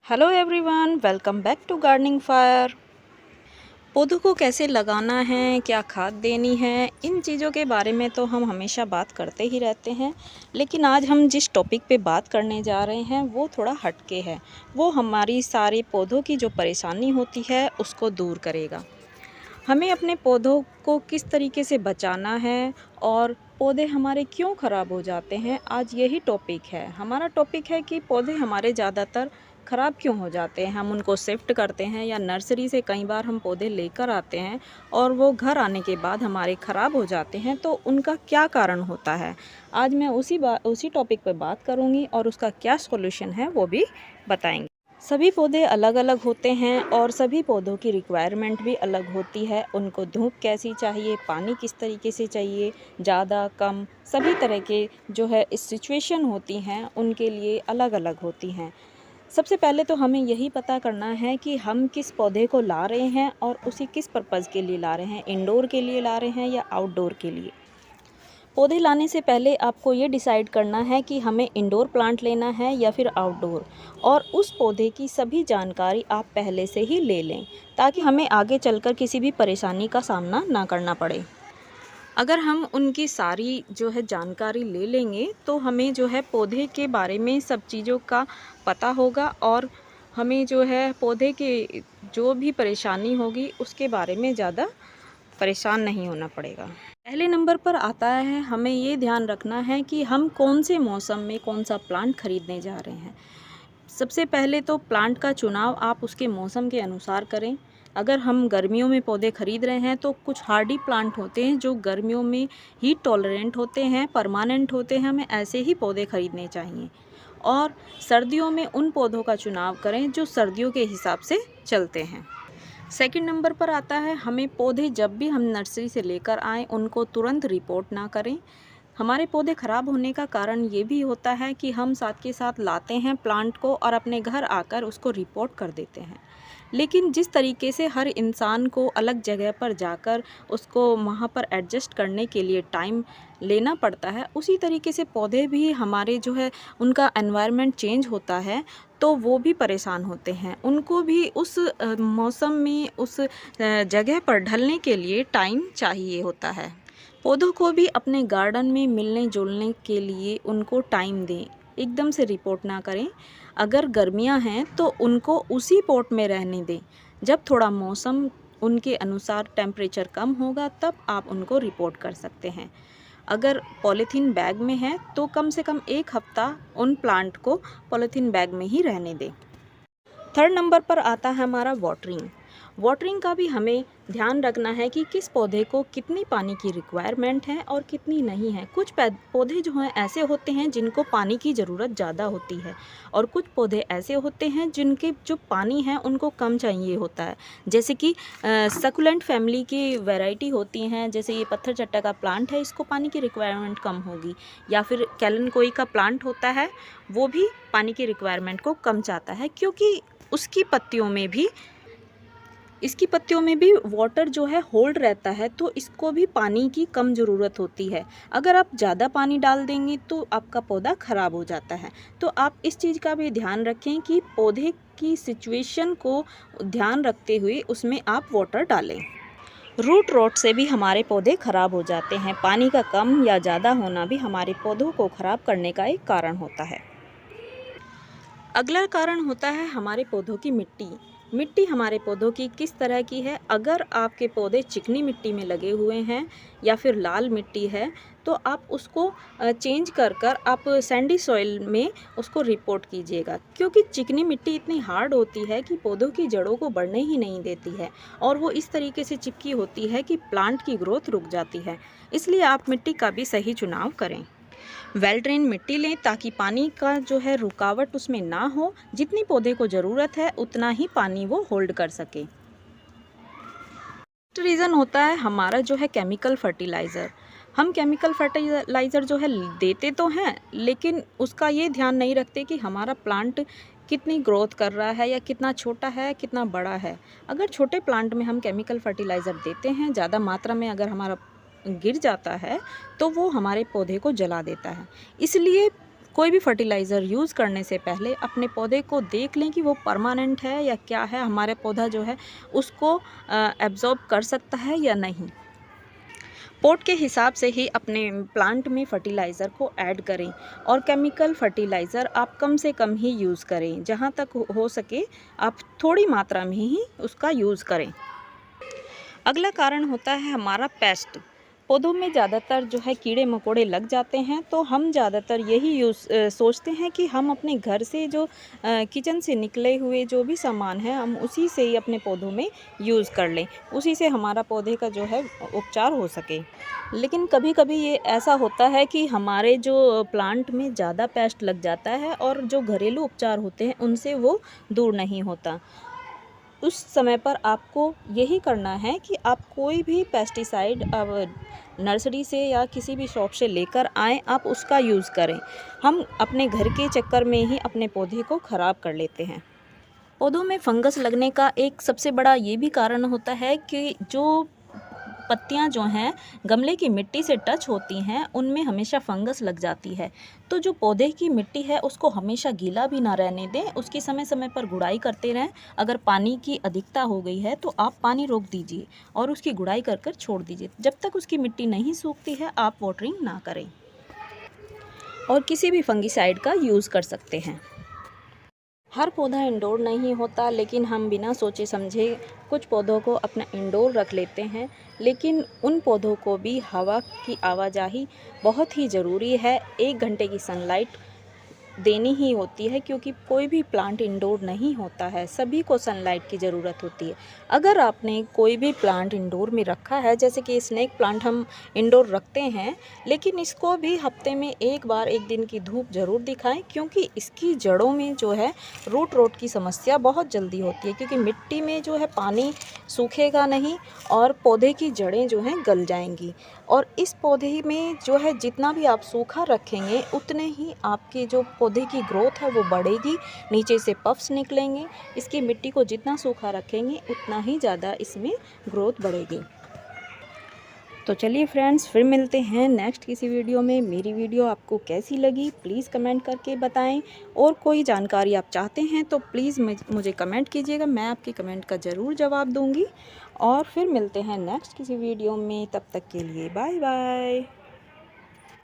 Hello everyone, welcome back to gardening fire. पौधों को कैसे लगाना है, क्या खाद देनी है, इन चीज़ों के बारे में तो हम हमेशा बात करते ही रहते हैं। लेकिन आज हम जिस टॉपिक पे बात करने जा रहे हैं वो थोड़ा हटके है। वो हमारी सारे पौधों की जो परेशानी होती है उसको दूर करेगा। हमें अपने पौधों को किस तरीके से बचाना है और पौधे हमारे क्यों ख़राब हो जाते हैं, आज यही टॉपिक है। हमारा टॉपिक है कि पौधे हमारे ज़्यादातर ख़राब क्यों हो जाते हैं। हम उनको शिफ्ट करते हैं या नर्सरी से कई बार हम पौधे लेकर आते हैं और वो घर आने के बाद हमारे ख़राब हो जाते हैं, तो उनका क्या कारण होता है। आज मैं उसी टॉपिक पर बात करूँगी और उसका क्या सॉल्यूशन है वो भी बताएंगे। सभी पौधे अलग अलग होते हैं और सभी पौधों की रिक्वायरमेंट भी अलग होती है। उनको धूप कैसी चाहिए, पानी किस तरीके से चाहिए, ज़्यादा कम, सभी तरह के जो है इस सिचुएशन होती हैं उनके लिए अलग अलग होती हैं। सबसे पहले तो हमें यही पता करना है कि हम किस पौधे को ला रहे हैं और उसे किस पर्पज़ के लिए ला रहे हैं, इंडोर के लिए ला रहे हैं या आउटडोर के लिए। पौधे लाने से पहले आपको ये डिसाइड करना है कि हमें इंडोर प्लांट लेना है या फिर आउटडोर, और उस पौधे की सभी जानकारी आप पहले से ही ले लें ताकि हमें आगे चलकर किसी भी परेशानी का सामना ना करना पड़े। अगर हम उनकी सारी जो है जानकारी ले लेंगे तो हमें जो है पौधे के बारे में सब चीज़ों का पता होगा और हमें जो है पौधे के जो भी परेशानी होगी उसके बारे में ज़्यादा परेशान नहीं होना पड़ेगा। पहले नंबर पर आता है, हमें ये ध्यान रखना है कि हम कौन से मौसम में कौन सा प्लांट खरीदने जा रहे हैं। सबसे पहले तो प्लांट का चुनाव आप उसके मौसम के अनुसार करें। अगर हम गर्मियों में पौधे खरीद रहे हैं तो कुछ हार्डी प्लांट होते हैं जो गर्मियों में हीट टॉलरेंट होते हैं, परमानेंट होते हैं, हमें ऐसे ही पौधे खरीदने चाहिए। और सर्दियों में उन पौधों का चुनाव करें जो सर्दियों के हिसाब से चलते हैं। सेकंड नंबर पर आता है, हमें पौधे जब भी हम नर्सरी से लेकर आएँ उनको तुरंत रिपोर्ट ना करें। हमारे पौधे ख़राब होने का कारण ये भी होता है कि हम साथ के साथ लाते हैं प्लांट को और अपने घर आकर उसको रिपोर्ट कर देते हैं। लेकिन जिस तरीके से हर इंसान को अलग जगह पर जाकर उसको वहाँ पर एडजस्ट करने के लिए टाइम लेना पड़ता है, उसी तरीके से पौधे भी हमारे जो है उनका एनवायरनमेंट चेंज होता है तो वो भी परेशान होते हैं। उनको भी उस मौसम में उस जगह पर ढलने के लिए टाइम चाहिए होता है। पौधों को भी अपने गार्डन में मिलने जुलने के लिए उनको टाइम दें, एकदम से रिपोर्ट ना करें। अगर गर्मियां हैं तो उनको उसी पॉट में रहने दें। जब थोड़ा मौसम उनके अनुसार टेम्परेचर कम होगा तब आप उनको रिपोर्ट कर सकते हैं। अगर पॉलीथीन बैग में है तो कम से कम 1 हफ्ता उन प्लांट को पॉलीथीन बैग में ही रहने दें। थर्ड नंबर पर आता है हमारा वाटरिंग। वाटरिंग का भी हमें ध्यान रखना है कि किस पौधे को कितनी पानी की रिक्वायरमेंट है और कितनी नहीं है। कुछ पौधे जो हैं ऐसे होते हैं जिनको पानी की ज़रूरत ज़्यादा होती है और कुछ पौधे ऐसे होते हैं जिनके जो पानी है उनको कम चाहिए होता है। जैसे कि सकुलेंट फैमिली की वैरायटी होती हैं, जैसे ये पत्थर चट्टा का प्लांट है, इसको पानी की रिक्वायरमेंट कम होगी। या फिर कैलन का प्लांट होता है, वो भी पानी की रिक्वायरमेंट को कम चाहता है क्योंकि इसकी पत्तियों में भी वाटर जो है होल्ड रहता है, तो इसको भी पानी की कम ज़रूरत होती है। अगर आप ज़्यादा पानी डाल देंगे तो आपका पौधा ख़राब हो जाता है। तो आप इस चीज़ का भी ध्यान रखें कि पौधे की सिचुएशन को ध्यान रखते हुए उसमें आप वाटर डालें। रूट रॉट से भी हमारे पौधे ख़राब हो जाते हैं। पानी का कम या ज़्यादा होना भी हमारे पौधों को ख़राब करने का एक कारण होता है। अगला कारण होता है हमारे पौधों की मिट्टी। मिट्टी हमारे पौधों की किस तरह की है। अगर आपके पौधे चिकनी मिट्टी में लगे हुए हैं या फिर लाल मिट्टी है तो आप उसको चेंज कर कर आप सैंडी सॉइल में उसको रिपोर्ट कीजिएगा, क्योंकि चिकनी मिट्टी इतनी हार्ड होती है कि पौधों की जड़ों को बढ़ने ही नहीं देती है और वो इस तरीके से चिपकी होती है कि प्लांट की ग्रोथ रुक जाती है। इसलिए आप मिट्टी का भी सही चुनाव करें। वेल ड्रेन मिट्टी लें ताकि पानी का जो है रुकावट उसमें ना हो। जितनी पौधे को ज़रूरत है उतना ही पानी वो होल्ड कर सके। रीज़न होता है हमारा जो है केमिकल फर्टिलाइज़र। हम केमिकल फर्टिलाइज़र जो है देते तो हैं लेकिन उसका ये ध्यान नहीं रखते कि हमारा प्लांट कितनी ग्रोथ कर रहा है या कितना छोटा है, कितना बड़ा है। अगर छोटे प्लांट में हम केमिकल फर्टिलाइज़र देते हैं, ज़्यादा मात्रा में अगर हमारा गिर जाता है तो वो हमारे पौधे को जला देता है। इसलिए कोई भी फर्टिलाइज़र यूज़ करने से पहले अपने पौधे को देख लें कि वो परमानेंट है या क्या है, हमारे पौधा जो है उसको एब्ज़ॉर्ब कर सकता है या नहीं। पोट के हिसाब से ही अपने प्लांट में फर्टिलाइज़र को ऐड करें और केमिकल फर्टिलाइज़र आप कम से कम ही यूज़ करें। जहाँ तक हो सके आप थोड़ी मात्रा में ही उसका यूज़ करें। अगला कारण होता है हमारा पेस्ट। पौधों में ज़्यादातर जो है कीड़े मकोड़े लग जाते हैं, तो हम ज़्यादातर यही सोचते हैं कि हम अपने घर से जो किचन से निकले हुए जो भी सामान है हम उसी से ही अपने पौधों में यूज़ कर लें, उसी से हमारा पौधे का जो है उपचार हो सके। लेकिन कभी कभी ये ऐसा होता है कि हमारे जो प्लांट में ज़्यादा पेस्ट लग जाता है और जो घरेलू उपचार होते हैं उनसे वो दूर नहीं होता। उस समय पर आपको यही करना है कि आप कोई भी पेस्टिसाइड अब नर्सरी से या किसी भी शॉप से लेकर आएँ, आप उसका यूज़ करें। हम अपने घर के चक्कर में ही अपने पौधे को ख़राब कर लेते हैं। पौधों में फंगस लगने का एक सबसे बड़ा ये भी कारण होता है कि जो पत्तियां जो हैं गमले की मिट्टी से टच होती हैं उनमें हमेशा फंगस लग जाती है। तो जो पौधे की मिट्टी है उसको हमेशा गीला भी ना रहने दें, उसकी समय समय पर गुड़ाई करते रहें। अगर पानी की अधिकता हो गई है तो आप पानी रोक दीजिए और उसकी गुड़ाई कर कर छोड़ दीजिए। जब तक उसकी मिट्टी नहीं सूखती है आप वाटरिंग ना करें और किसी भी फंगिसाइड का यूज़ कर सकते हैं। हर पौधा इंडोर नहीं होता, लेकिन हम बिना सोचे समझे कुछ पौधों को अपना इंडोर रख लेते हैं। लेकिन उन पौधों को भी हवा की आवाजाही बहुत ही ज़रूरी है। 1 घंटे की सनलाइट देनी ही होती है, क्योंकि कोई भी प्लांट इंडोर नहीं होता है, सभी को सनलाइट की ज़रूरत होती है। अगर आपने कोई भी प्लांट इंडोर में रखा है, जैसे कि स्नेक प्लांट हम इंडोर रखते हैं, लेकिन इसको भी हफ्ते में एक बार 1 दिन की धूप ज़रूर दिखाएं, क्योंकि इसकी जड़ों में जो है रूट रोट की समस्या बहुत जल्दी होती है, क्योंकि मिट्टी में जो है पानी सूखेगा नहीं और पौधे की जड़ें जो हैं गल जाएंगी। और इस पौधे में जो है जितना भी आप सूखा रखेंगे उतने ही आपके जो पौधे की ग्रोथ है वो बढ़ेगी, नीचे से पफ्स निकलेंगे। इसकी मिट्टी को जितना सूखा रखेंगे उतना ही ज़्यादा इसमें ग्रोथ बढ़ेगी। तो चलिए फ्रेंड्स, फिर मिलते हैं नेक्स्ट किसी वीडियो में। मेरी वीडियो आपको कैसी लगी प्लीज़ कमेंट करके बताएं, और कोई जानकारी आप चाहते हैं तो प्लीज़ मुझे कमेंट कीजिएगा, मैं आपके कमेंट का ज़रूर जवाब दूंगी। और फिर मिलते हैं नेक्स्ट किसी वीडियो में, तब तक के लिए बाय बाय।